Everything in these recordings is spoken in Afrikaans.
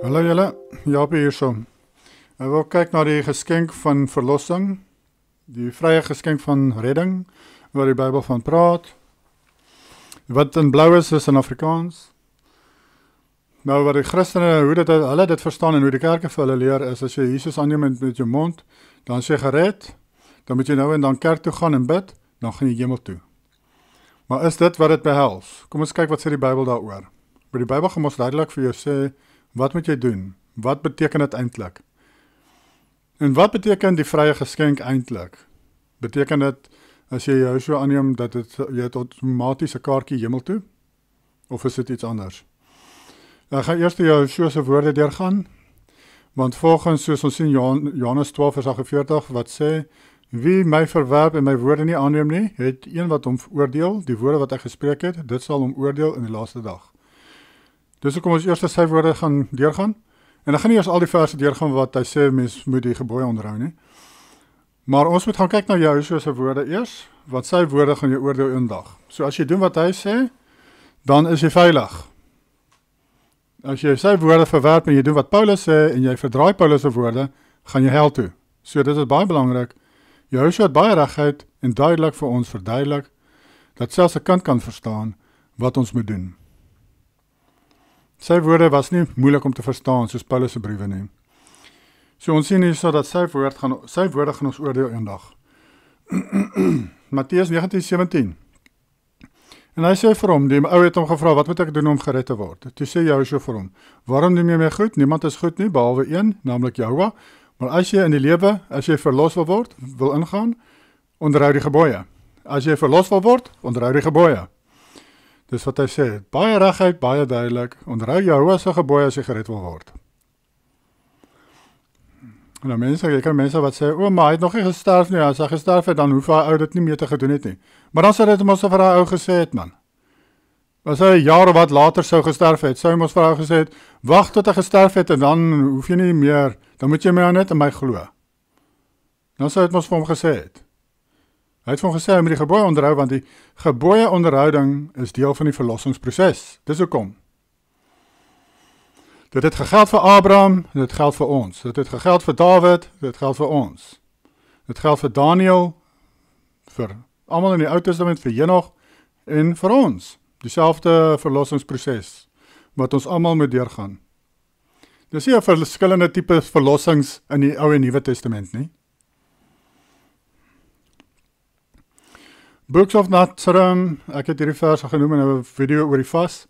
Hallo julle, Jaapie hierso. Ek wil kyk na die geskenk van verlossing, die vrye geskenk van redding, waar die Bybel van praat. Wat in blauw is in Afrikaans. Nou wat die Christene, hulle dit verstaan en hoe die kerke vir hulle leer is, as jy Jesus aanneem met jou mond, dan is jy gered, dan moet jy nou en dan kerk toe gaan en bid, dan gaan jy hemel toe. Maar is dit wat dit behels? Kom ons kyk wat sê die Bybel daaroor. Maar die Bybel gaan ons duidelik vir jou sê, wat moet jy doen? Wat beteken dit eintlik? En wat beteken die vrye geskenk eintlik? Beteken dit, as jy jou so aanneem, dat jy het outomaties 'n kaartjie hemel toe? Of is dit iets anders? Ek gaan eers jou so woorde deurgaan, want volgens, soos ons sien, Johannes 12 vers 48, wat sê, wie my verwerp en my woorde nie aanneem nie, het een wat hom oordeel, die woorde wat hy gespreek het, dit sal hom oordeel in die laaste dag. Dus kom ons eerst sy woorde gaan deurgaan, en dan gaan nie eers al die verse deurgaan wat hy sê, mens moet die gebooie onderhou nie. Maar ons moet gaan kyk na jou sy woorde eers, wat sy woorde gaan jou oordeel een dag. So as jy doen wat hy sê, dan is jy veilig. As jy sy woorde verwerp en jy doen wat Paulus sê, en jy verdraai Paulus' woorde, gaan jy hel toe. So dit is baie belangrik. Joshua het baie regheid en duidelik vir ons verduidelik, dat selfs 'n kind kan verstaan wat ons moet doen. Sy woorde was nie moeilik om te verstaan, soos Paulus' briewe nie. So ons sien hier so dat sy woorde gaan ons oordeel eendag. Matteus 19:17. En hy sê vir hom, die ou het hom gevra, wat moet ek doen om gered te word? Toe sê Joshua vir hom, waarom noem jy my goed? Niemand is goed nie, behalwe een, naamlik Jehovah. Maar as jy in die lewe, as jy verlos wil ingaan, onderhou die gebooie. As jy verlos wil word, onderhou die gebooie. Dis wat hy sê, baie regheid, baie duidelik, onderhou Jehovah se gebooie as jy gered wil word. Nou jy kan mense wat sê, maar hy het nog nie gesterf nie, as hy gesterf het, dan hoef hy ou dit nie meer te gedoen het nie. Maar dan sou dit ons vir hy ou gesê het, man. As hy jare wat later sou gesterf het, sou hy ons vir hy gesê het, wacht tot hy gesterf het, en dan hoef jy nie meer, dan moet jy my net in my glo. Dan sou het ons vir hom gesê het. Hy het vir hom gesê, hy moet die gebooie onderhou, want die gebooie onderhouding is deel van die verlossingsproces. Dis hoekom. Dit het gegeld vir Abraham, dit geld vir ons. Dit het gegeld vir David, dit geld vir ons. Dit geld vir Daniel, vir almal in die Ou Testament, vir Henoch, en vir ons. Dieselfde verlossingsproces, wat ons almal moet deurgaan. Dis nie 'n verskillende tipe verlossings in die Ou en Nuwe Testament nie. Books of Nazareth, ek het hierdie verse genoem in 'n video oor die vas.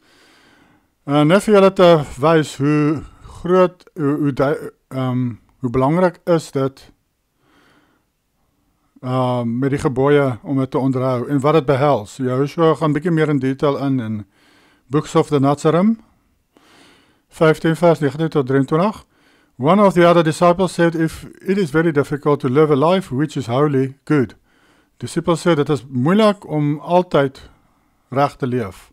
Net vir julle te wys hoe groot, hoe belangrik is dit met die gebooie om dit te onderhou en wat dit behels. Joshua gaan bietjie meer in detail in Books of the Nazareth, 15 vers 19 tot 23. One of the other disciples said, if it is very difficult to live a life which is wholly good. Disciples sê, dit is moeilik om altyd reg te leef.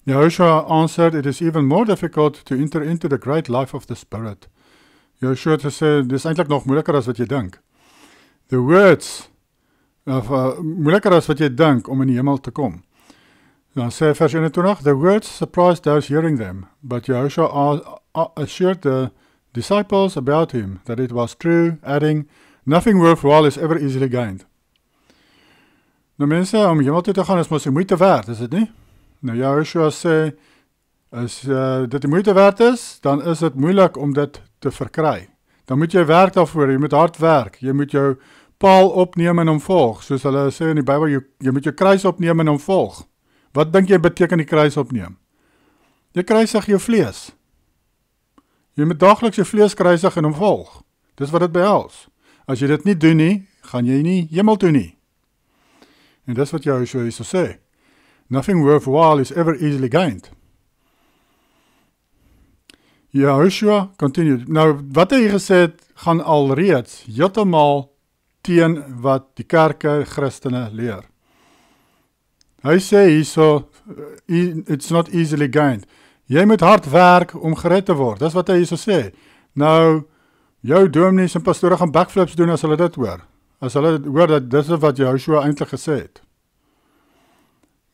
Joshua answered, it is even more difficult to enter into the great life of the Spirit. Joshua het gesê, dit is eintlik nog moeiliker as wat jy dink. The words, moeiliker as wat jy dink om in die hemel te kom. Dan sê vers 21, the words surprised those hearing them, but Joshua assured the disciples about him that it was true, adding, nothing worthwhile is ever easily gained. Nou mense, om hemel toe te gaan is mos die moeite werd, is dit nie? Nou Joshua sê, as dit die moeite werd is, dan is dit moeilik om dit te verkry. Dan moet jy werk daarvoor, jy moet hard werk, jy moet jou paal opneem en hom volg, soos hulle sê in die Bybel, jy moet jou kruis opneem en hom volg. Wat dink jy beteken die kruis opneem? Jy kruisig jou vlees. Jy moet daagliks jou vlees kruisig en hom volg. Dis wat dit behels. As jy dit nie doen nie, gaan jy nie hemel toe nie. En dis wat Joshua hier so sê. Nothing worthwhile is ever easily gained. Joshua continued. Nou, wat hy gesê het, gaan alreeds heeltemal teen wat die kerke, Christene leer. Hy sê hierso, it's not easily gained. Jy moet hard werk om gered te word. Dis wat hy hierso sê. Nou, jou dominees en pastore gaan backflips doen as hulle dit hoor. As hulle hoor dat dis wat Joshua eintlik gesê het.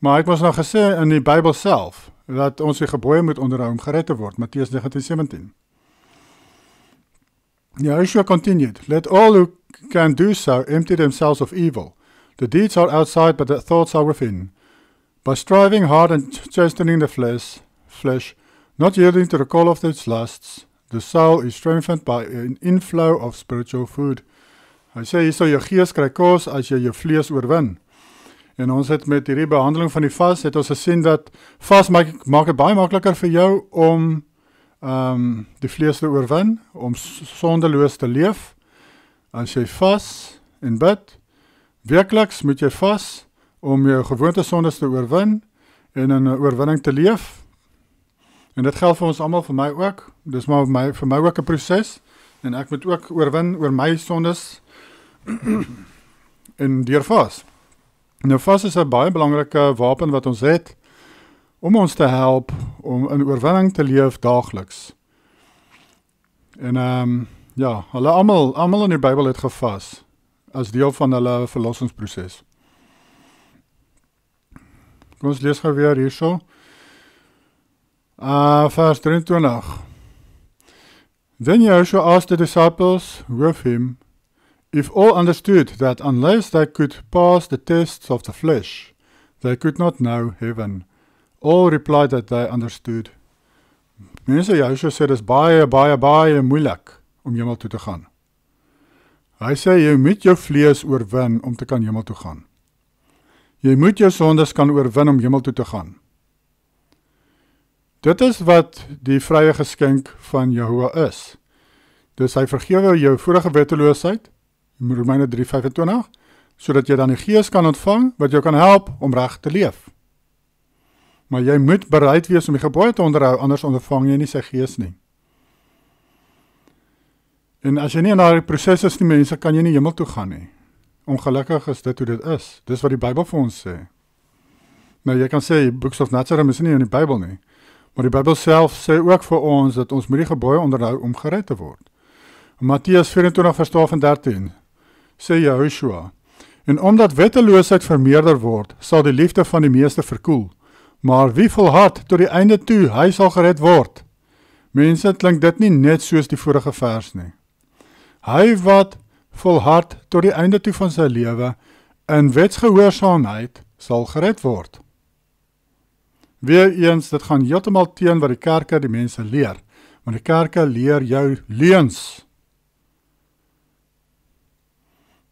Maar hy het ons nou gesê in die Bybel self, dat ons die gebooie moet onderhou om gered te word, Matteus 19:17. Yahushua continued, "Let all who can do so empty themselves of evil. The deeds are outside, but the thoughts are within. By striving hard and chastening the flesh, not yielding to the call of its lusts, the soul is strengthened by an inflow of spiritual food." Hy sê hier so jou gees kry kos as jy jou vlees oorwin. En ons het met hierdie behandeling van die vas, het ons gesien dat vas maak het baie makliker vir jou om die vlees te oorwin, om sondeloos te leef. As jy vas en bid, weekliks moet jy vas om jou gewoonte sondes te oorwin en in 'n oorwinning te leef. En dit geld vir ons almal, vir my ook. Dis maar vir my ook 'n proses en ek moet ook oorwin oor my sondes en deur vas. Nou vas is 'n baie belangrike wapen wat ons het om ons te help om in oorwinning te leef daagliks. En ja, hulle almal in die Bybel het gevas as deel van hulle verlossingsproses. Kom ons lees gou weer hierso. Vers 23. Then Yahushua asked the disciples with him if all understood that unless they could pass the tests of the flesh, they could not know heaven. All replied that they understood. Mense, Yahushua sê, dis baie moeilik om hemel toe te gaan. Hy sê, jy moet jou vlees oorwin om te kan hemel toe gaan. Jy moet jou sondes kan oorwin om hemel toe te gaan. Dit is wat die vrye geskenk van Yahuwah is. Dus hy vergewe jou vorige wetteloosheid, Romeine 3:25, sodat jy dan die gees kan ontvang, wat jou kan help om reg te leef. Maar jy moet bereid wees om die gebooie te onderhou, anders ontvang jy nie sy gees nie. En as jy nie in daardie proses is nie, mense, kan jy nie hemel toe gaan nie. Ongelukkig is dit hoe dit is. Dis wat die Bybel vir ons sê. Nou, jy kan sê, Books of Nazareth is nie in die Bybel nie. Maar die Bybel self sê ook vir ons, dat ons moet die gebooie onderhou om gered te word. Matteus 24 vers 12 en 13, sê Yahushua, en omdat wetteloosheid vermeerder word, sal die liefde van die meeste verkoel. Maar wie volhard tot die einde toe, hy sal gered word. Mense, klink dit nie net soos die vorige vers nie. Hy wat volhard tot die einde toe van sy lewe, in wetsgehoorsaamheid, sal gered word. Weereens, dit gaan heeltemal teen wat die kerke die mense leer, want die kerke leer jou leuns.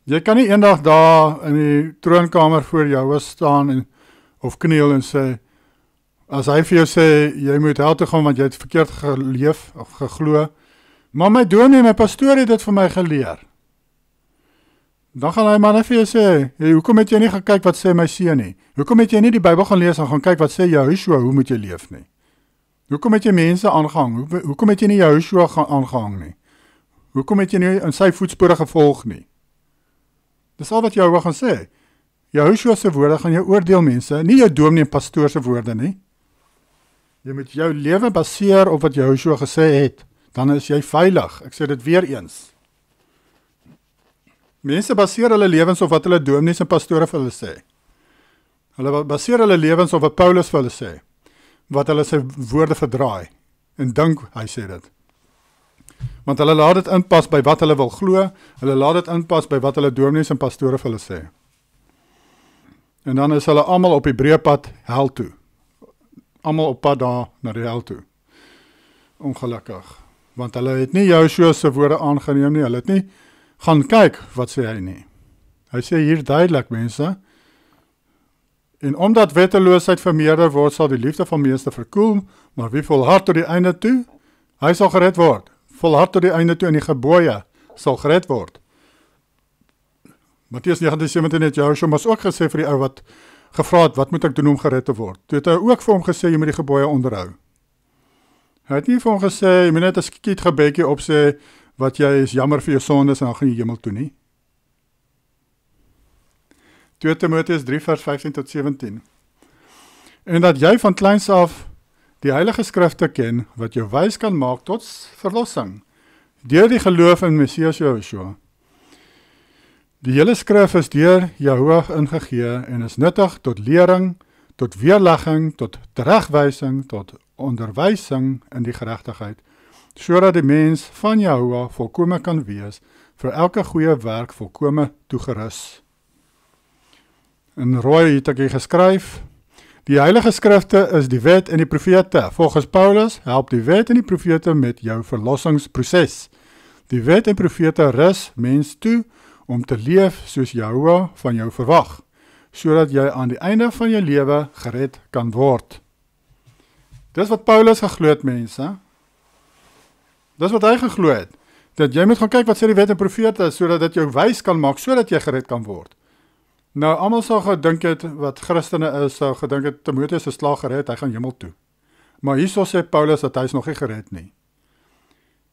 Jy kan nie eendag daar in die troonkamer voor jou staan of kniel en sê, as hy vir jou sê, jy moet hel toe gaan, want jy het verkeerd geleef of geglo, maar my dominee, my pastoor het dit vir my geleer. Dan gaan hy maar net vir jou sê, hey, hoekom het jy nie gaan kyk wat sê my seun nie? Hoekom het jy nie die Bybel gaan lees en gaan kyk wat sê Yahushua, hoe moet jy leef nie? Hoekom het jy mense aangehang? Hoekom het jy nie Yahushua aangehang nie? Hoekom het jy nie in sy voetspore gevolg nie? Dis al wat Yahuwah gaan sê. Yahushua se woorde gaan jou oordeel, mense, nie jou dominee en pastoor se woorde nie. Jy moet jou lewe baseer op wat Yahushua gesê het, dan is jy veilig. Ek sê dit weer eens. Mense baseer hulle lewens op wat hulle dominees en pastore vir hulle sê. Hulle baseer hulle lewens op wat Paulus vir hulle sê, wat hulle sy woorde verdraai, en dink hy sê dit. Want hulle laat dit inpas by wat hulle wil glo, hulle laat dit inpas by wat hulle dominees en pastore vir hulle sê. En dan is hulle almal op die breë pad hel toe. Almal op pad daar na die hel toe. Ongelukkig. Want hulle het nie Yahushua se woorde aangeneem nie, hulle het nie gaan kyk, wat sê hy nie. Hy sê hier duidelik, mense, en omdat wetteloosheid vermeerder word, sal die liefde van meeste verkoel, maar wie volhard tot die einde toe, hy sal gered word. Volhard tot die einde toe in die gebooie, sal gered word. Matteus 19:17 het Yahushua mas ook gesê vir die ou wat gevra het, wat moet ek doen om gered te word? Toe het hy ook vir hom gesê, jy moet die gebooie onderhou. Hy het nie vir hom gesê, jy moet net 'n skietgebedjie opsê, wat jy is jammer vir jou sondes en dan gaan jy hemel toe nie. 2 Timoteus 3 vers 15 tot 17. En dat jy van kleins af die heilige skrifte ken, wat jou wys kan maak tot verlossing, deur die geloof in Messias Yahushua. Die hele skrif is deur Yahuwah ingegee en is nuttig tot lering, tot weerlegging, tot teregwysing, tot onderwysing in die geregtigheid, sodat die mens van Jahua volkome kan wees, vir elke goeie werk volkome toegerus. In rooi het ek hier geskryf, die heilige skrifte is die wet en die profete. Volgens Paulus help die wet en die profete met jou verlossingsproses. Die wet en profete rus mens toe om te leef soos Jahua van jou verwag, sodat jy aan die einde van jou lewe gered kan word. Dis wat Paulus geglo het, mense. Dis wat hy geglo het, dat jy moet gaan kyk wat sê die wet en profete, sodat dit jou wys kan maak, sodat jy gered kan word. Nou, almal sal gedink het, wat Christene is, sal gedink het, Timotheus is klaar gered, hy gaan hemel toe. Maar hierso sê Paulus dat hy is nog nie gered nie.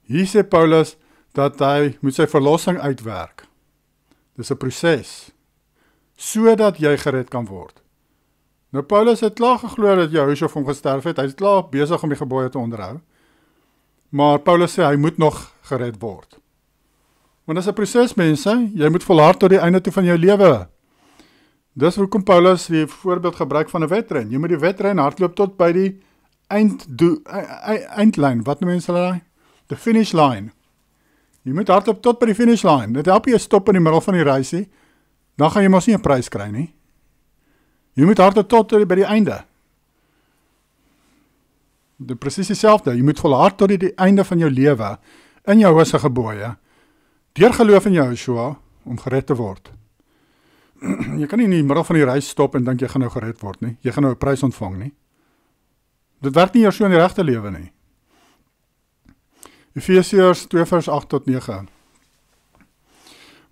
Hier sê Paulus dat hy moet sy verlossing uitwerk. Dis 'n proses, sodat jy gered kan word. Nou, Paulus het klaar geglo dat Yahusha vir hom gesterf het, hy is klaar besig om die gebooie te onderhou, maar Paulus sê hy moet nog gered word. Want dis 'n proses, mense, jy moet volhard tot die einde toe van jou lewe. Dis hoekom Paulus die voorbeeld gebruik van 'n wedren. Jy moet die wedren hardloop tot by die eindlyn. Wat noem mense hulle? The finish line. Jy moet hardloop tot by die finish line. Dit help jy stop in die middel van die reisie, dan gaan jy mos nie 'n prys kry nie. Jy moet hardloop tot by die einde. Presies dieselfde. Jy moet volhard tot die einde van jou lewe in jou se gebooie, deur geloof in Yahusha om gered te word. Jy kan nie in die middel van die reis stop en dink jy gaan nou gered word nie. Jy gaan nou 'n prys ontvang nie. Dit werk nie so in die regte lewe nie. Efesiërs 2 vers 8 tot 9.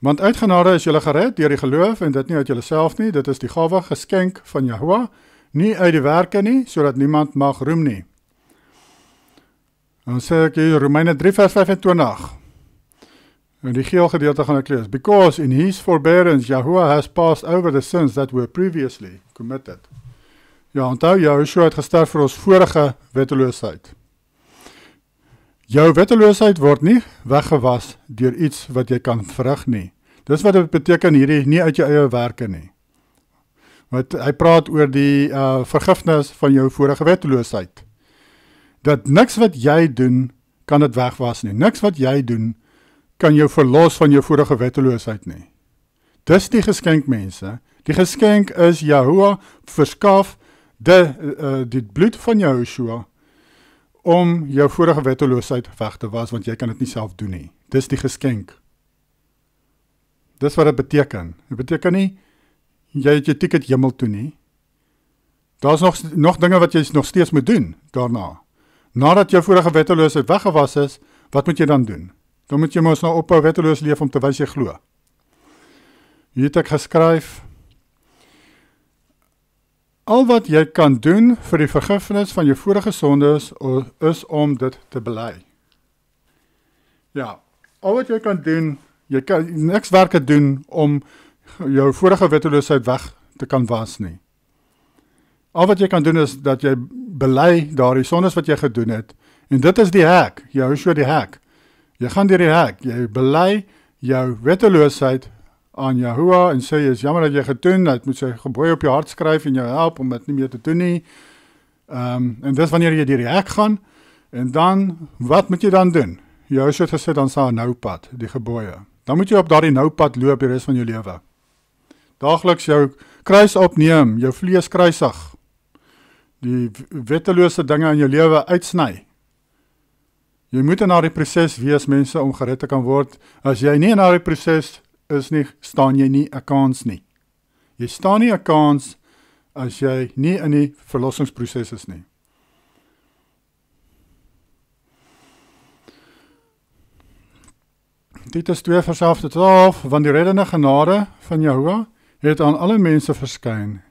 Want uit genade is julle gered deur die geloof en dit nie uit julleself nie, dit is die gawe geskenk van Jahua, nie uit die werke nie, sodat niemand mag roem nie. Dan sê ek hier Romeine 3 vers 25. En die geel gedeelte gaan ek lees. Because in his forbearance Jahua has passed over the sins that were previously committed. Ja, onthou Yahusha het gesterf vir ons vorige wetteloosheid. Jou wetteloosheid word nie weggewas deur iets wat jy kan verrig nie. Dis wat dit beteken hierdie nie uit jou eie werke nie. Want hy praat oor die vergifnis van jou vorige wetteloosheid. Dat niks wat jy doen kan dit wegwas nie. Niks wat jy doen kan jou verlos van jou vorige wetteloosheid nie. Dis die geskenk, mense. Die geskenk is Jahua verskaf die bloed van Yahusha om jou vorige wetteloosheid weg te was, want jy kan dit nie self doen nie. Dis die geskenk. Dis wat dit beteken. Dit beteken nie, jy het jou ticket hemel toe nie. Daar is nog dinge wat jy nog steeds moet doen daarna. Nadat jou vorige wetteloosheid weggewas is, wat moet jy dan doen? Dan moet jy mos nou ophou wetteloos leef om te wys jy glo. Hier het ek geskryf, al wat jy kan doen vir die vergifnis van jou vorige sondes is om dit te bely. Ja, al wat jy kan doen, jy kan niks werke doen om jou vorige wetteloosheid weg te kan was nie. Al wat jy kan doen is dat jy bely daardie sondes wat jy gedoen het, en dit is die hek, Yahusha die hek. Jy gaan deur die hek, jy bely jou wetteloosheid aan Jahua en sê, is jammer dat jy gedoen, het moet sy gebooie op jou hart skryf en jou help om dit nie meer te doen nie. En dis wanneer jy deur die hek gaan, en dan, wat moet jy dan doen? Yahusha het gesê, dan sal 'n nou pad, die gebooie. Dan moet jy op daardie nou pad loop die res van jou lewe. Daagliks jou kruis opneem, jou vlees kruisig, die wettelose dinge in jou lewe uitsny. Jy moet in daardie proses wees, mense, om gered te kan word. As jy nie in daardie proses is nie, staan jy nie 'n kans nie. Jy staan nie 'n kans as jy nie in die verlossingsproses is nie. Titus 2 vers 11 tot 12, want die reddende genade van Jahua het aan alle mense verskyn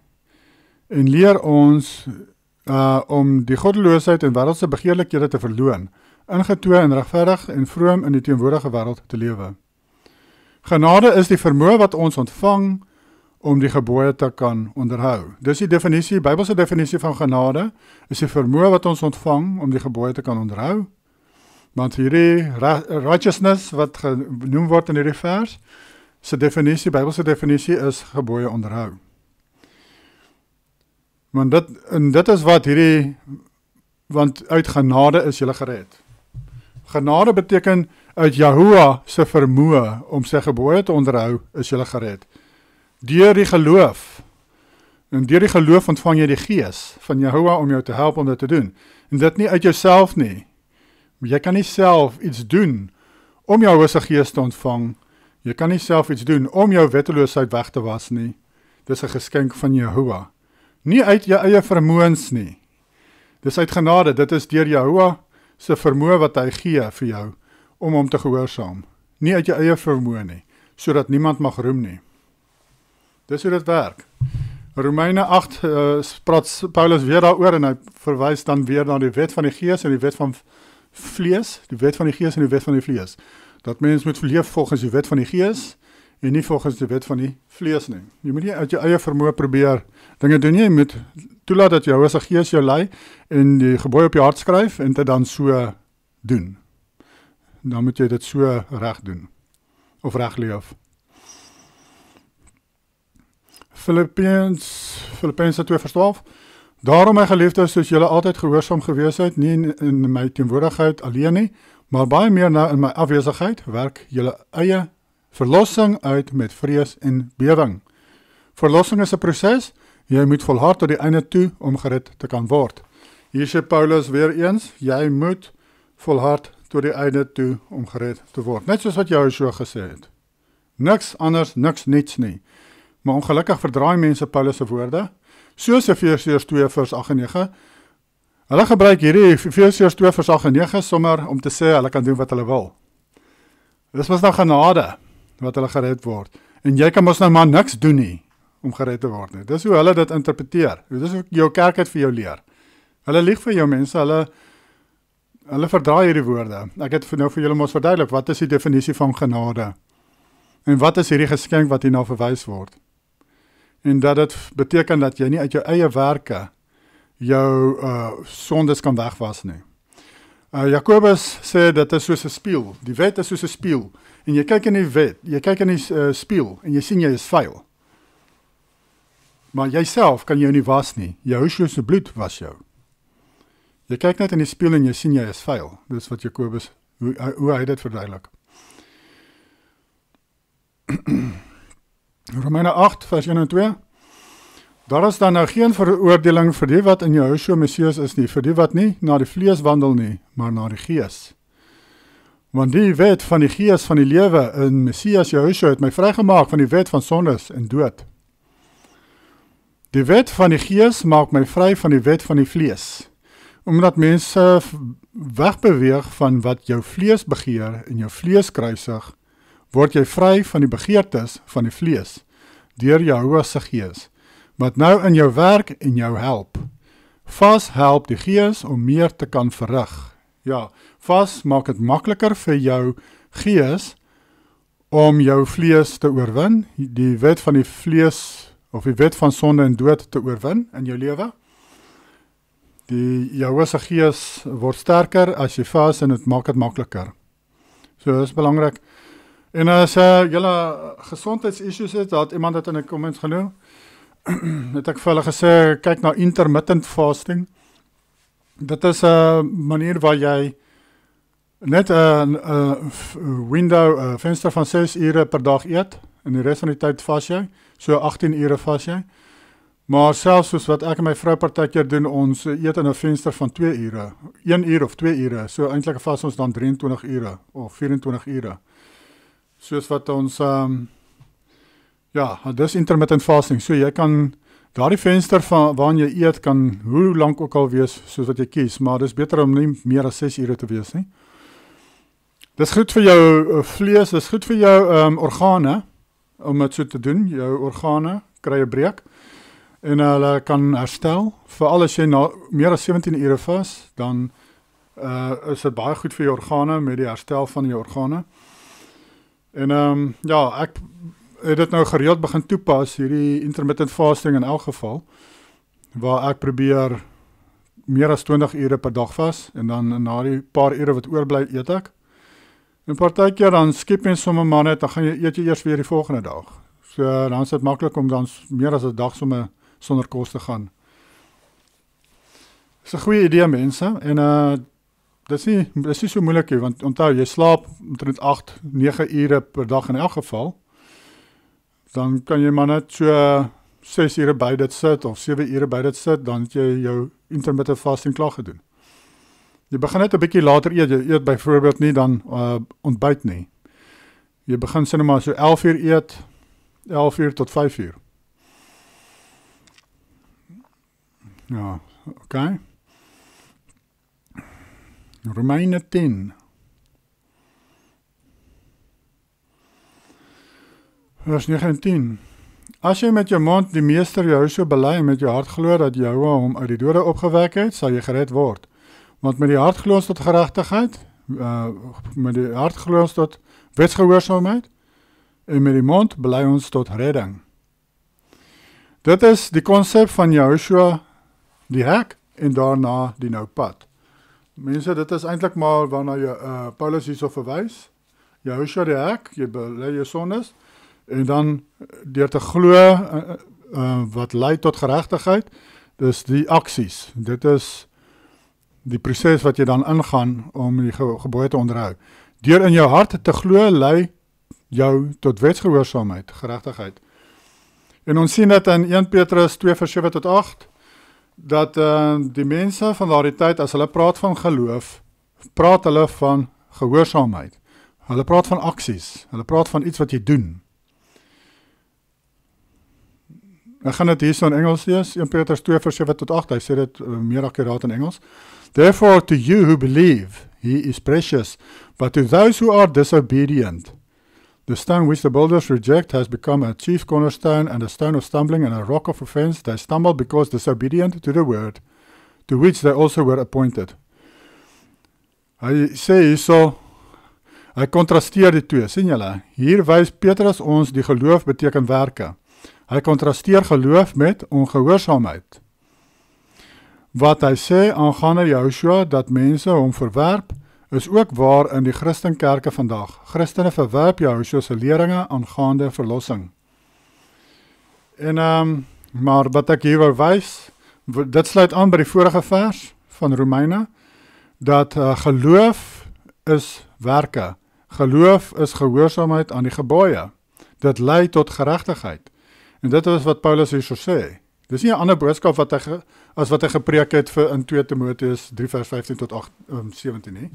en leer ons om die goddeloosheid en wêreldse begeerlikhede te verloon, ingetoe en regverdig en vroom in die teenwoordige wêreld te lewe. Genade is die vermoë wat ons ontvang om die gebooie te kan onderhou. Dis die definisie, Bybelse definisie van genade, is die vermoë wat ons ontvang om die gebooie te kan onderhou. Want hierdie righteousness wat genoem word in hierdie vers, se definisie, Bybelse definisie is gebooie onderhou. Want dit is wat hierdie, want uit genade is julle gered. Genade beteken uit Yahuwah se vermoë om sy gebooie te onderhou, is jy gered. Deur die geloof. En deur die geloof ontvang jy die gees van Yahuwah om jou te help om dit te doen. En dit nie uit jouself nie. Jy kan nie self iets doen om jou se gees te ontvang. Jy kan nie self iets doen om jou wetteloosheid weg te was nie. Dis 'n geskenk van Yahuwah. Nie uit jou eie vermoëns nie. Dis uit genade, dit is deur Yahuwah se vermoë wat hy gee vir jou om hom te gehoorsaam. Nie uit jou eie vermoë nie, sodat niemand mag roem nie. Dis hoe dit werk. Romeine 8 praat Paulus weer daaroor en hy verwys dan weer na die wet van die gees en die wet van vlees, die wet van die gees en die wet van die vlees. Dat mens moet leef volgens die wet van die gees en nie volgens die wet van die vlees nie. Jy moet nie uit jou eie vermoë probeer dinge doen nie, jy moet toelaat dat jou se gees jou lei en die gebooie op jou hart skryf en dit dan so doen. Dan moet jy dit so reg doen of reg leef. Filippense 2:12 Daarom my geliefdes, soos julle altyd gehoorsaam gewees het, nie in my teenwoordigheid alleen nie, maar baie meer nou in my afwesigheid, werk julle eie verlossing uit met vrees en bewering. Verlossing is 'n proses, jy moet volhard tot die einde toe om gered te kan word. Hier sê Paulus weer eens, jy moet volhard tot die einde toe om gered te word. Net soos wat Joshua gesê het. Niks anders, niks niets nie. Maar ongelukkig verdraai mense Paulus se woorde, soos Efesiërs 2 vers 8 en 9. Hulle gebruik hierdie Efesiërs 2 vers 8 en 9 sommer om te sê hulle kan doen wat hulle wil. Dis mos nou genade wat hulle gered word. En jy kan mos nou maar niks doen nie om gered te word nie. Dis hoe hulle dit interpreteer. Dis hoe jou kerk het vir jou leer. Hulle lieg vir jou mense, hulle verdraai hierdie woorde. Ek het nou vir julle mos verduidelik, wat is die definisie van genade? En wat is hierdie geskenk wat hierna verwys word? En dat dit beteken dat jy nie uit jou eie werke jou sondes kan wegwas nie. Jakobus sê dit is soos 'n spieël. Die wet is soos 'n spieël. En jy kyk in die wet, jy kyk in die spieël en jy sien jy is vuil. Maar jouself kan jy nie was nie. Yahushua se bloed was jou. Jy kyk net in die spieël en jy sien jy is vuil. Dis wat Jakobus, hoe hy dit verduidelik. Romeine 8 vers 1 en 2 Daar is dan nou geen veroordeling vir die wat in Yahushua Messias is nie, vir die wat nie na die vlees wandel nie, maar na die gees. Want die wet van die gees van die lewe in Messias Yahushua het my vrygemaak van die wet van sondes en dood. Die wet van die gees maak my vry van die wet van die vlees. Omdat mense wegbeweeg van wat jou vlees begeer en jou vlees kruisig, word jy vry van die begeertes van die vlees, deur Yahuwah se gees, wat nou in jou werk en jou help. Vas help die gees om meer te kan verrig. Ja, vas maak dit makliker vir jou gees om jou vlees te oorwin, die wet van die vlees, of die wet van sonde en dood te oorwin in jou lewe. Die Yahuwah se gees word sterker as jy vas en dit maak dit makliker. So, dit is belangrik. En as julle gesondheidsissues het, dat iemand het in die comments genoem, het ek vir hulle gesê, kyk na intermittent fasting. Dit is 'n manier waar jy net 'n window, venster van 6 ure per dag eet, en die res van die tyd vas jy, so 18 ure vas jy. Maar selfs soos wat ek en my vrou partykeer doen, ons eet in 'n venster van 2 ure, 1 uur of 2 ure, so eintlik vas ons dan 23 ure of 24 ure. Soos wat ons, dis intermittent fasting, so jy kan, daardie venster waarin jy eet kan hoe lank ook al wees, soos wat jy kies, maar dis beter om nie meer as 6 ure te wees nie. Dis goed vir jou vlees, dis goed vir jou organe, om dit so te doen, jou organe kry 'n breek, en hulle kan herstel, veral as jy na meer as 17 ure vas, dan is dit baie goed vir jou organe, met die herstel van jou organe. En ek het dit nou gereeld begin toepas, hierdie intermittent fasting in elk geval, waar ek probeer meer as 20 ure per dag vas, en dan na die paar ure wat oorbly eet ek. En partykeer dan skip mens sommer maar net, dan eet jy eers weer die volgende dag. So dan is dit maklik om dan meer as 'n dag sommer sonder kos te gaan. Dis 'n goeie idee mense, en dis nie so moeilik nie, want onthou, jy slaap omtrent 8, 9 ure per dag in elk geval, dan kan jy maar net so 6 ure by dit sit, of 7 ure by dit sit, dan het jy jou intermittent fasting klaar gedoen. Jy begin net 'n bietjie later eet, jy eet byvoorbeeld nie dan ontbyt nie. Jy begin sê nou maar so 11 uur eet, 11 uur tot 5 uur. Ja, oké. Romeine 10. Vers 9 en 10. As jy met jou mond die meester Yahusha bely en met jou hart glo dat Yahweh hom uit die dode opgewek het, sal jy gered word. Want met die hart glo ons tot geregtigheid, met die hart glo ons tot wetsgehoorsaamheid, en met die mond bely ons tot redding. Dit is die konsep van Yahusha, die hek, en daarna die nou pad. Mense, dit is eintlik maar waarna Paulus hierso verwys. Yahusha die hek, jy bely jou sondes, en dan deur te glo wat lei tot geregtigheid, dis die aksies. Dit is die proses wat jy dan ingaan om die gebooie te onderhou. Deur in jou hart te glo lei jou tot wetsgehoorsaamheid, geregtigheid. En ons sien dit in 1 Petrus 2 vers 7 tot 8, dat die mense van daardie tyd, as hulle praat van geloof, praat hulle van gehoorsaamheid. Hulle praat van aksies, hulle praat van iets wat jy doen. Ek gaan dit hier so in Engels lees, 1 Petrus 2 vers 7 tot 8, hy sê dit meer akkuraat in Engels. Therefore to you who believe, he is precious, but to those who are disobedient, the stone which the builders reject has become a chief cornerstone and a stone of stumbling and a rock of offense. They stumble because disobedient to the word, to which they also were appointed. Hy sê hierso, hy kontrasteer die twee, sien julle? Hier wys Petrus ons die geloof beteken werke. Hy kontrasteer geloof met ongehoorsaamheid. Wat hy sê aangaande Yahusha, dat mense hom verwerp, is ook waar in die Christenkerke vandag. Christene verwerp Yahusha se leringe aangaande verlossing. En maar wat ek hier wou wys, dit sluit aan by die vorige vers van Romeine, dat geloof is werke. Geloof is gehoorsaamheid aan die gebooie. Dit lei tot geregtigheid. En dit is wat Paulus hier so sê. Dis nie 'n ander boodskap as wat hy gepreek het in 2 Timoteus 3 vers 15 tot 17 nie.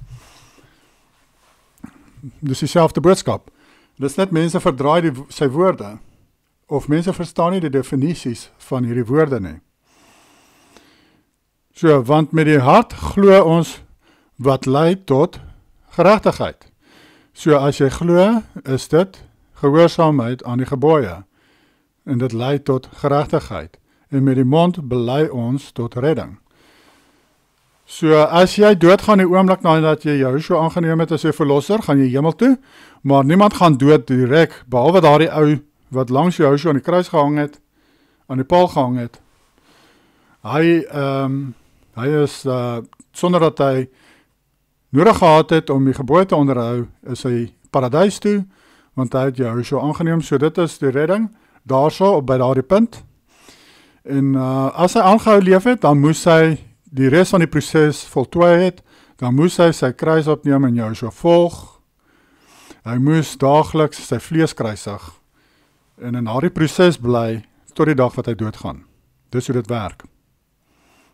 Dis dieselfde boodskap. Dis net mense verdraai sy woorde, of mense verstaan nie die definisies van hierdie woorde nie. So, want met die hart glo ons wat lei tot geregtigheid. So, as jy glo, is dit gehoorsaamheid aan die gebooie. En dit lei tot geregtigheid. En met die mond bely ons tot redding. So, as jy doodgaan die oomblik nadat jy Yahusha aangeneem het as jou verlosser, gaan jy hemel toe, maar niemand gaan dood direk, behalwe daardie ou wat langs Yahusha aan die kruis gehang het, aan die paal gehang het. Hy is, sonder dat hy nodig gehad het om die gebooie te onderhou, is hy paradys toe, want hy het Yahusha aangeneem, so dit is die redding, daarso, by daardie punt. En as hy aangehou leef het, dan moes hy die res van die proses voltooi het, dan moes hy sy kruis opneem en Yahusha volg. Hy moes daagliks sy vlees kruisig en in daardie proses bly tot die dag wat hy doodgaan. Dis hoe dit werk.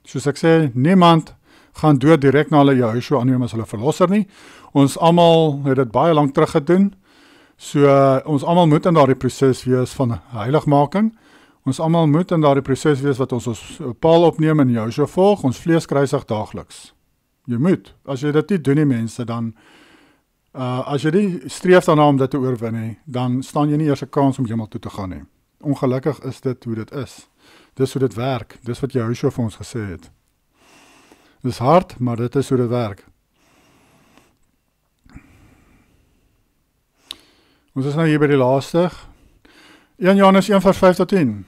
Soos ek sê, niemand gaan dood direk na hulle Yahusha aanneem as hulle verlosser nie. Ons almal het dit baie lank terug gedoen. So ons almal moet in daardie proses wees van heiligmaking. Ons almal moet in daardie proses wees wat ons paal opneem en Yahusha volg, ons vlees kruisig daagliks. Jy moet. As jy dit nie doen nie mense, dan as jy nie streef daarna om dit te oorwin nie, dan staan jy nie eers 'n kans om hemel toe te gaan nie. Ongelukkig is dit hoe dit is. Dis hoe dit werk. Dis wat Yahusha vir ons gesê het. Dis hard, maar dit is hoe dit werk. Ons is nou hier by die laaste. 1 Johannes 1 vers 5 tot 10.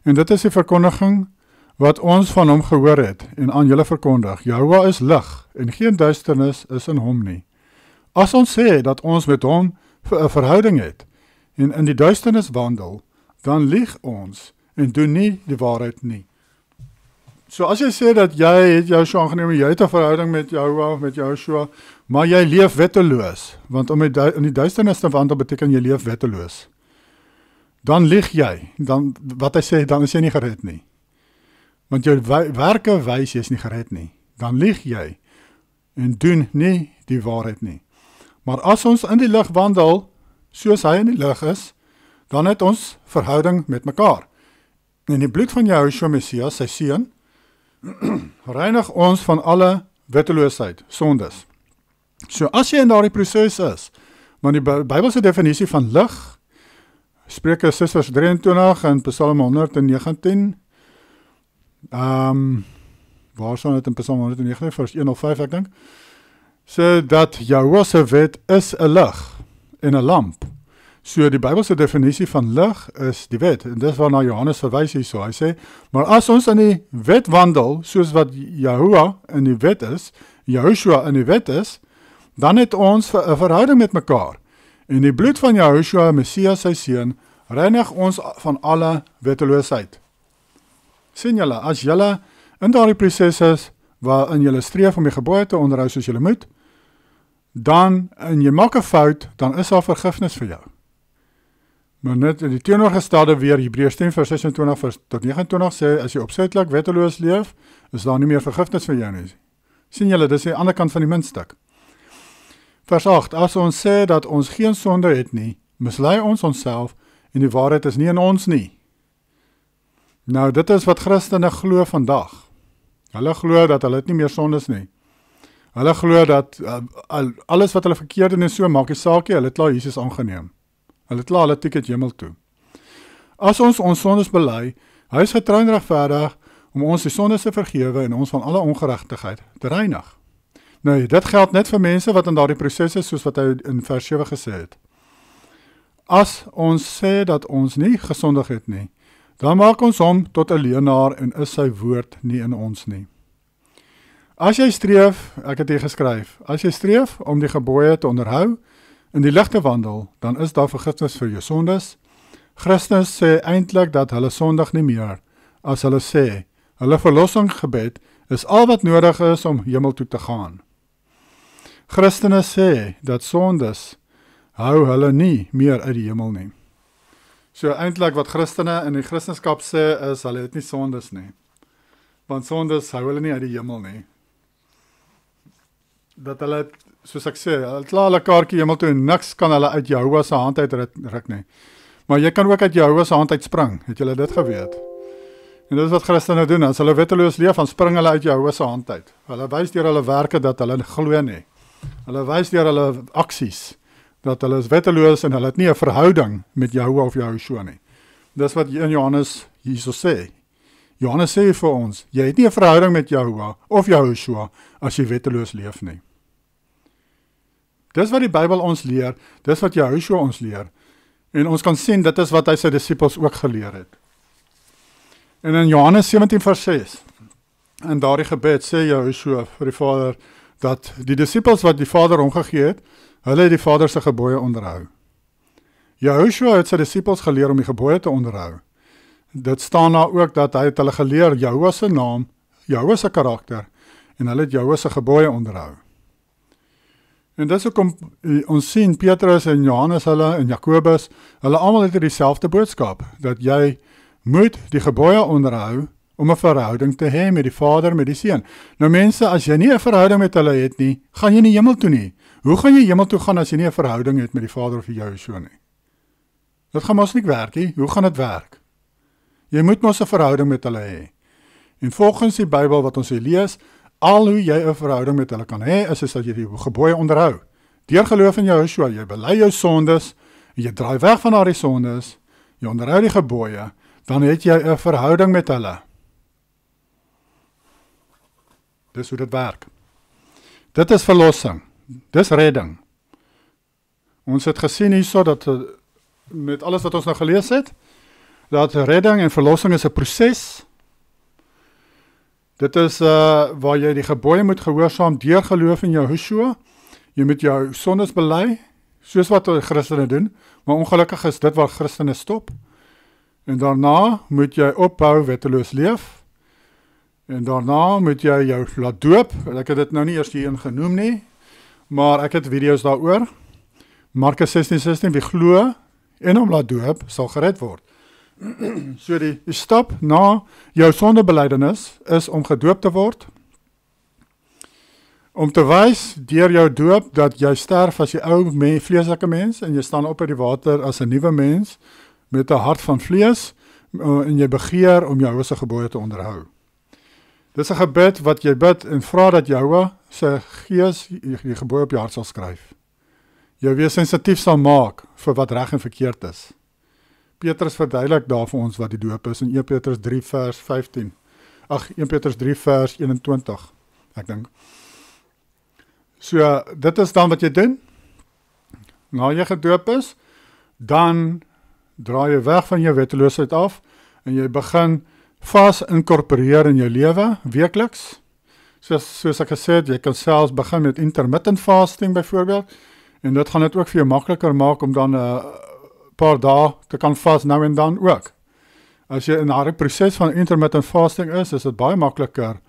En dit is die verkondiging wat ons van hom gehoor het en aan julle verkondig. Jahweh is lig en geen duisternis is in hom nie. As ons sê dat ons met hom 'n verhouding het en in die duisternis wandel, dan lieg ons en doen nie die waarheid nie. So as jy sê dat jy het Joshua aangeneem, jy het 'n verhouding met Jehovah, met Joshua, maar jy leef wetteloos, want om in die duisternis te wandel beteken jy leef wetteloos. Dan lieg jy, dan wat hy sê, dan is jy nie gered nie. Want jou werke wys jy is nie gered nie. Dan lieg jy en doen nie die waarheid nie. Maar as ons in die lig wandel, soos hy in die lig is, dan het ons verhouding met mekaar. En die bloed van Jehoshua Messias, sy seun, reinig ons van alle wetteloosheid, sondes. So as jy in daardie proses is, want die Bybelse definisie van lig, Spreuke 6 vers 23 en Psalm 119, waar staan dit in Psalm 119 vers 105 ek dink, sê dat Jehovah se wet is 'n lig en 'n lamp. So die Bybelse definisie van lig is die wet, en dis waarna Johannes verwys hierso. Hy sê, maar as ons in die wet wandel, soos wat Jehovah in die wet is, Jehoshua in die wet is, dan het ons 'n verhouding met mekaar. En die bloed van Jehoshua, Messias sy seun, reinig ons van alle wetteloosheid. Sien julle, as julle in daardie proses is, waarin julle streef om die gebooie te onderhou soos julle moet, dan, en jy maak 'n fout, dan is daar vergifnis vir jou. Maar net in die teenoorgestelde weer, Hebreërs 10 vers 26 vers tot 29 sê, as jy opsetlik wetteloos leef, is daar nie meer vergifnis vir jou nie. Sien julle, dis die ander kant van die muntstuk. Vers 8, as ons sê dat ons geen sonde het nie, mislei ons onsself en die waarheid is nie in ons nie. Nou, dit is wat Christene glo vandag. Hulle glo dat hulle het nie meer sondes nie. Hulle glo dat alles wat hulle verkeerd doen en so, maak die saakie, hulle het klaar Jesus aangeneem. Hulle het klaar hulle ticket hemel toe. As ons sondes bely, hy is getrou en regverdig om ons die sondes te vergewe en ons van alle ongeregtigheid te reinig. Nou, dit geld net vir mense wat in daardie proses is, soos wat hy in vers 7 gesê het. As ons sê dat ons nie gesondig het nie, dan maak ons hom tot 'n leienaar en is sy woord nie in ons nie. As jy streef, ek het hier geskryf, as jy streef om die gebooie te onderhou, in die lig te wandel, dan is daar vergifnis vir jou sondes. Christus sê eintlik dat hulle sondig nie meer, as hulle sê, hulle verlossingsgebed is al wat nodig is om hemel toe te gaan. Christene sê dat sondes hou hulle nie meer uit die hemel nie. So eintlik wat Christene in die Christendom sê is, hulle het nie sondes nie. Want sondes hou hulle nie uit die hemel nie. Dat hulle, soos ek sê, hulle klaar hulle kaartjie hemel toe en niks kan hulle uit Jehovah se hand uit ruk nie. Maar jy kan ook uit Jehovah se hand uit spring, het julle dit geweet? En dit is wat Christene doen, as hulle wetteloos leef, dan spring hulle uit Jehovah se hand uit. Hulle wys deur hulle werke dat hulle glo nie. Hulle wys deur hulle aksies, dat hulle is wetteloos en hulle het nie 'n verhouding met Jehovah of Jehoshua nie. Dis wat in Johannes hierso sê. Johannes sê vir ons, jy het nie 'n verhouding met Jehovah of Jehoshua as jy wetteloos leef nie. Dis wat die Bybel ons leer, dis wat Jehoshua ons leer. En ons kan sien, dit is wat hy sy disippels ook geleer het. En in Johannes 17 vers 6, in daardie gebed sê Jehoshua vir die Vader, dat die disippels wat die Vader omgegee het, hulle het die Vader se gebooie onderhou. Jehoshua het sy disippels geleer om die gebooie te onderhou. Dit staan daar ook dat hy het hulle geleer Jehovah se naam, Jehovah se karakter, en hulle het Jehovah se gebooie onderhou. En dis hoekom ons sien Petrus en Johannes hulle en Jakobus, hulle almal het dieselfde boodskap, dat jy moet die gebooie onderhou om 'n verhouding te hê met die Vader, met die Seun. Nou mense, as jy nie 'n verhouding met hulle het nie, gaan jy nie hemel toe nie. Hoe gaan jy hemel toe gaan as jy nie 'n verhouding het met die Vader of die Jehoshua nie? Dit gaan mos nie werk nie. Hoe gaan dit werk? Jy moet mos 'n verhouding met hulle hê. En volgens die Bybel wat ons hier lees, al hoe jy 'n verhouding met hulle kan hê, is dat jy die gebooie onderhou. Deur geloof in Jehoshua, jy bely jou sondes, en jy draai weg van daardie sondes, jy onderhou die gebooie, dan het jy 'n verhouding met hulle. Dis hoe dit werk. Dit is verlossing. Dis redding. Ons het gesien hierso dat met alles wat ons nou gelees het, dat redding en verlossing is 'n proses. Dit is waar jy die gebooie moet gehoorsaam deur geloof in Jehoshua. Jy moet jou sondes bely, soos wat Christene doen, maar ongelukkig is dit waar Christene stop. En daarna moet jy ophou wetteloos leef. En daarna moet jy jou laat doop. Ek het dit nou nie eers hierin genoem nie, maar ek het video's daaroor. Markus 16:16, wie glo en hom laat doop, sal gered word. So die stap na jou sondebelydenis is om gedoop te word, om te wys deur jou doop dat jy sterf as jy ou vleeslike mens en jy staan op uit die water as 'n nuwe mens met 'n hart van vlees en jy begeer om jou se gebooie te onderhou. Dis 'n gebed wat jy bid en vra dat Jahwe se gees die gebooie op jou hart sal skryf. Jou weer sensitief sal maak vir wat reg en verkeerd is. Petrus verduidelik daar vir ons wat die doop is in 1 Petrus 3 vers 15. 1 Petrus 3 vers 21, ek dink. So, dit is dan wat jy doen. Na jy gedoop is, dan draai jy weg van jou wetteloosheid af en jy begin vas inkorporeer in jou lewe, weekliks. Soos ek gesê het, jy kan selfs begin met intermittent fasting byvoorbeeld, en dit gaan dit ook vir jou makliker maak om dan 'n paar dae te kan vas nou en dan ook. As jy in 'n proses van intermittent fasting is dit baie makliker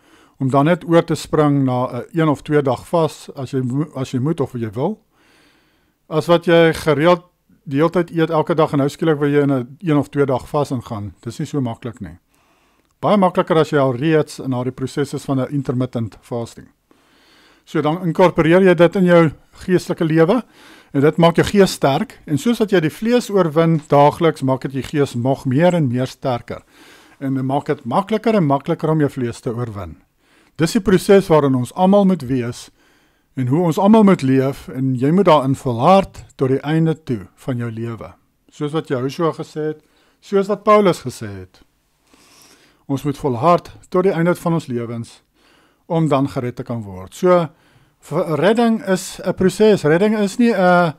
om dan net oor te spring na 'n 1 of 2 dag vas as jy moet of jy wil. As wat jy gereeld die hele tyd eet elke dag en nou skielik wil jy in 'n 1 of 2 dag vas ingaan. Dis nie so maklik nie. Baie makliker as jy al reeds in die proses is van 'n intermittent fasting. So dan inkorporeer jy dit in jou geestelike lewe en dit maak jou gees sterk en soos wat jy die vlees oorwin daagliks, maak dit jou gees nog meer en meer sterker. En dit maak dit makliker en makliker om jou vlees te oorwin. Dis die proses waarin ons almal moet wees en hoe ons almal moet leef en jy moet daarin volhard tot die einde toe van jou lewe. Soos wat Joshua gesê het, soos wat Paulus gesê het. Ons moet volhard tot die einde van ons lewens om dan gered te kan word. So, redding is 'n proses. Redding is nie 'n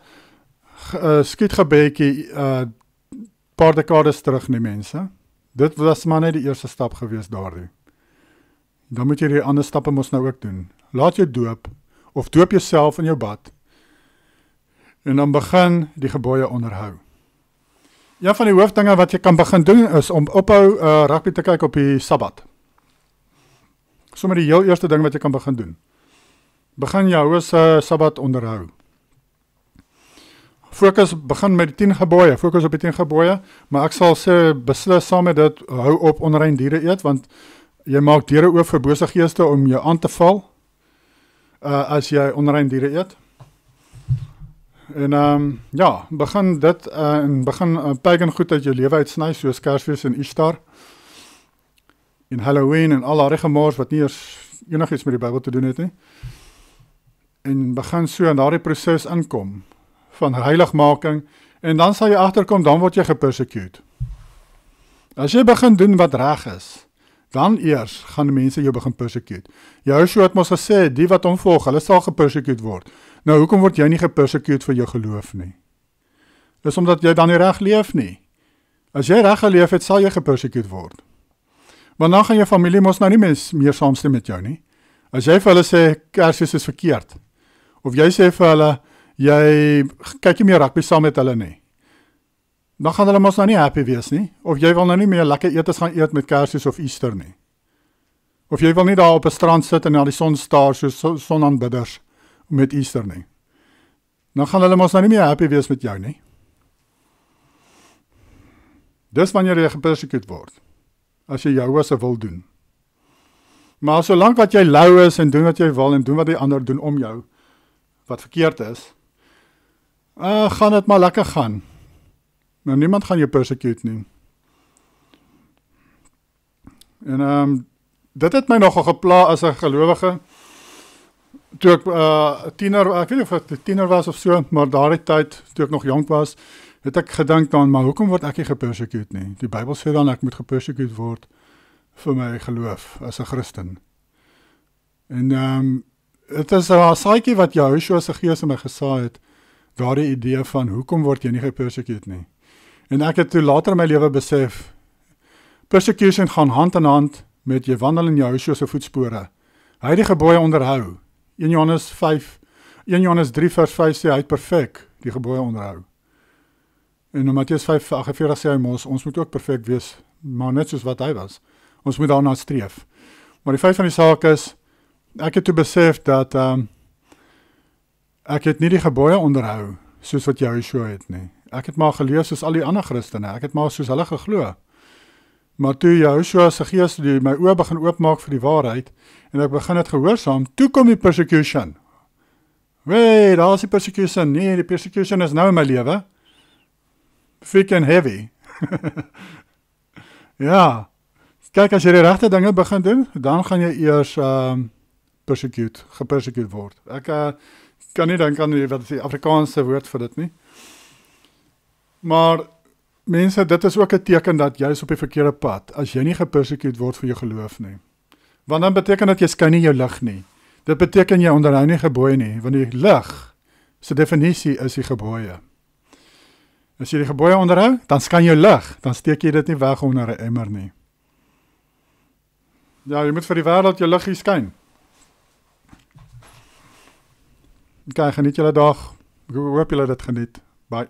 skietgebedjie paar dekades terug nie, mense. Dit was maar net die eerste stap gewees daardie. Dan moet jy die ander stappe mos nou ook doen. Laat jou doop, of doop jouself in jou bad, en dan begin die gebooie onderhou. Een van die hoofdinge wat jy kan begin doen is om ophou rugby te kyk op die Sabbat. Sommer die heel eerste ding wat jy kan begin doen. Begin jou Sabbat onderhou. Begin met die 10 gebooie, fokus op die 10 gebooie, maar ek sal sê, beslis saam met dit, hou op onrein diere eet, want jy maak deure oop vir bose geeste om jou aan te val, as jy onrein diere eet. En begin dit, en begin pagan goed uit jou lewe uitsny, soos Kersfees en Ishtar, en Halloween en al daardie gemors wat nie eers enigiets met die Bybel te doen het nie. En begin so in daardie proses inkom van heiligmaking en dan sal jy agterkom, dan word jy gepersecute. As jy begin doen wat reg is, dan eers gaan die mense jou begin persecute. Joshua het mos gesê, die wat hom volg, hulle sal gepersecute word. Nou, hoekom word jy nie gepersecute vir jou geloof nie? Dis omdat jy dan nie reg leef nie. As jy reg geleef het, sal jy gepersecute word. Want dan gaan jou familie mos nou nie meer saamstem met jou nie. As jy vir hulle sê, Kersfees is verkeerd, of jy sê vir hulle, jy kyk nie meer rugby saam met hulle nie, dan gaan hulle mos nou nie happy wees nie, of jy wil nou nie meer lekker etes gaan eet met Kersfees of Easter nie, of jy wil nie daar op 'n strand sit en na die son staar soos sonaanbidders met Easter nie, dan gaan hulle mos nou nie meer happy wees met jou nie. Dis wanneer jy gepersecute word, as jy jou se wil doen. Maar solank wat jy lou is en doen wat jy wil en doen wat die ander doen om jou, wat verkeerd is, gaan dit maar lekker gaan. Nou, niemand gaan jou persecute nie. En dit het my nogal gepla as 'n gelowige, toe ek tiener, ek weet nie of ek tiener was of so, maar daardie tyd, toe ek nog jonk was, het ek gedink dan, maar hoekom word ek nie gepersecute nie? Die Bybel sê dan, ek moet gepersecute word vir my geloof, as 'n Christen. En het is 'n saadjie wat Joshua se gees in my gesaai het, daardie idee van, hoekom word jy nie gepersecute nie? En ek het toe later in my lewe besef, persecution gaan hand in hand met jy wandel in Joshua se voetspore. Hy het die gebooie onderhou. 1 Johannes 3 vers 5 sê, hy het perfek die gebooie onderhou. En in Matteus 5:48 sê hy ons moet ook perfek wees, maar net soos wat hy was. Ons moet daarna streef. Maar die feit van die saak is, ek het toe besef dat ek het nie die gebooie onderhou, soos wat Joshua het nie. Ek het maar geleef soos al die ander Christene, ek het maar soos hulle geglo. Maar toe Joshua se gees die my oë begin oopmaak vir die waarheid, en ek begin het gehoorsaam, toe kom die persecution. Wee, daar is die persecution. Nee, die persecution is nou in my lewe. Thick and heavy. Ja, kyk, as jy die regte dinge begin doen, dan gaan jy eers gepersecute word. Ek kan nie dink aan wat is die Afrikaanse woord vir dit nie. Maar mense, dit is ook 'n teken dat jy is op die verkeerde pad, as jy nie gepersecute word vir jou geloof nie. Want dan beteken dat jy skyn nie jou lig nie. Dit beteken jy onderhou nie gebooie nie, want die lig, se definisie is die gebooie. As jy die gebooie onderhou, dan skyn jou lig, dan steek jy dit nie weg onder 'n emmer nie. Ja, jy moet vir die wêreld jou liggie skyn. Okay, geniet julle dag. Ek hoop julle dit geniet. Bye.